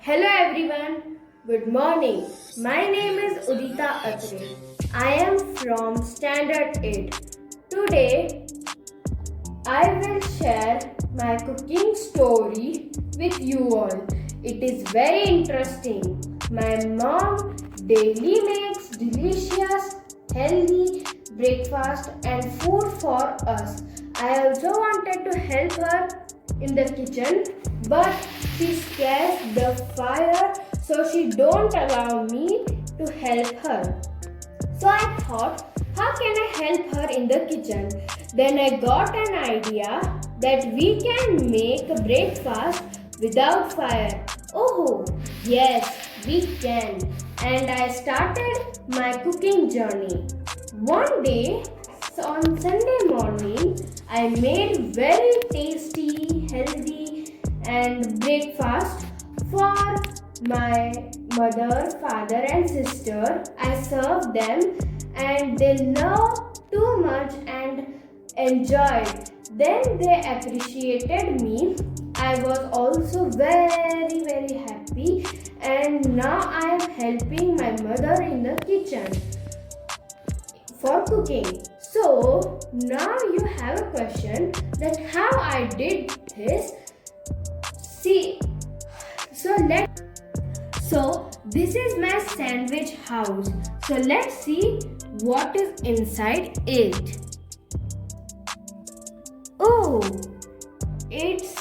Hello everyone, good morning. My name is Udita. I am from Standard 8. Today I will share my cooking story with you all. It is very interesting. My mom daily makes delicious, healthy breakfast and food for us. I also wanted to help her in the kitchen, but she scares the fire, so she don't allow me to help her. So I thought, how can I help her in the kitchen? Then I got an idea that we can make a breakfast without fire. Oh, yes, we can. And I started my cooking journey. One day, on Sunday morning, I made very tasty, healthy and breakfast for my mother, father and sister. I served them and they loved too much and enjoyed. Then they appreciated me. I was also very happy, and now I am helping my mother in the kitchen for cooking. So now you have a question that how I did this. See, so this is my sandwich house. So let's see what is inside it. Oh, it's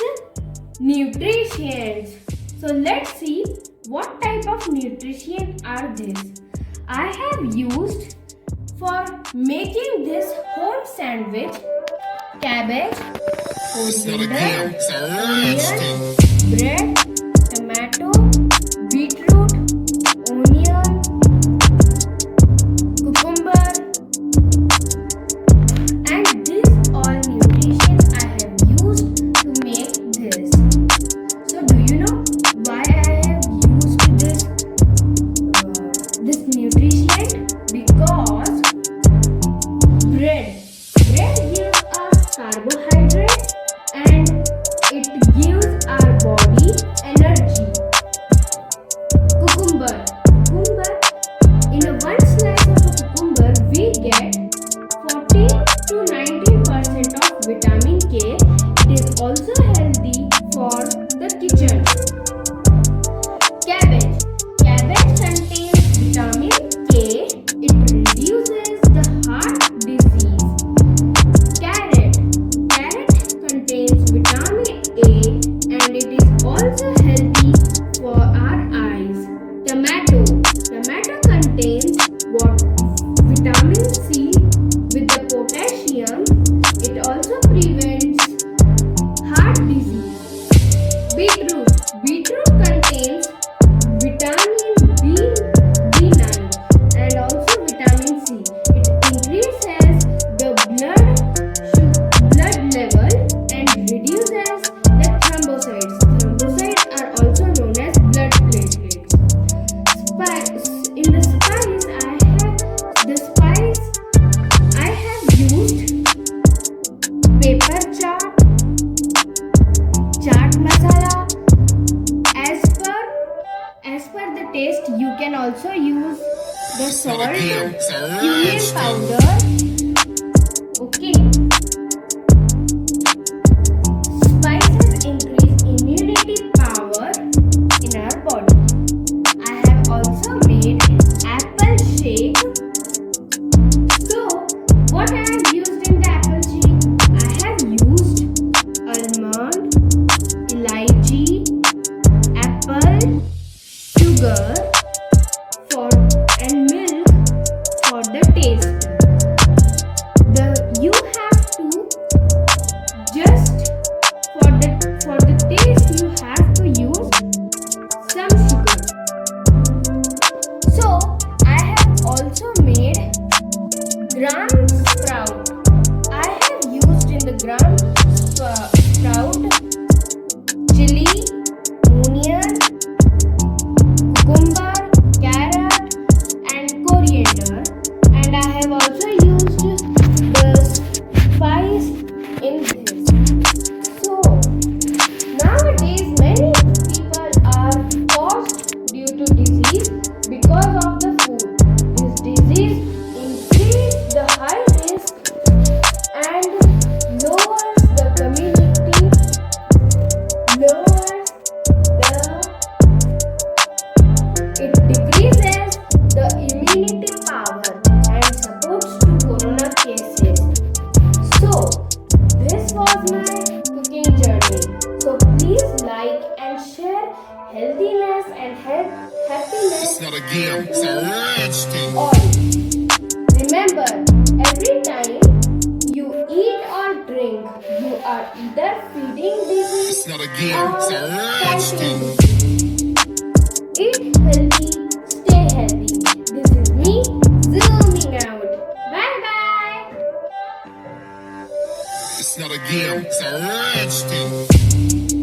nutrients. So let's see what type of nutrients are this. I have used for making this whole sandwich cabbage, coriander, onion, bread, tomato, beetroot, onion, cucumber, and these all nutrients I have used to make this. So do you know why I have used this nutrient? Because bread gives us carbohydrates and it gives our body energy. Cucumber. In a one slice of a cucumber, we get 40 to 90% of vitamin K. It is also healthy for the kitchen. Cabbage contains vitamin K. It reduces the heart disease. Carrot contains vitamin A and it is also healthy for our eyes. Tomato contains vitamin C with the potassium. It also prevents heart disease. Beetroot contains vitamin B9 and also vitamin C. It increases the blood level and reduces the thrombocytes. Thrombocytes are also known as blood platelets. In the spice, I have used pepper chaat masala. As per the taste, you can also use the salt, cumin powder. Okay. Spices increase immunity power in our body. I have also made apple shake. So, what I have used in the apple shake? I have used almond, elaichi, apple, sugar and milk for the taste. You have to just for the taste you have to use some sugar. So I have also made gram sprout. I have used in the gram sprout chili, onion, cucumber, carrot and coriander, and I have also used the spice in this. So nowadays many people are for not a game, it's a rich thing. Eat healthy, stay healthy. This is me zooming out. Bye bye. It's not a game, it's a rich thing.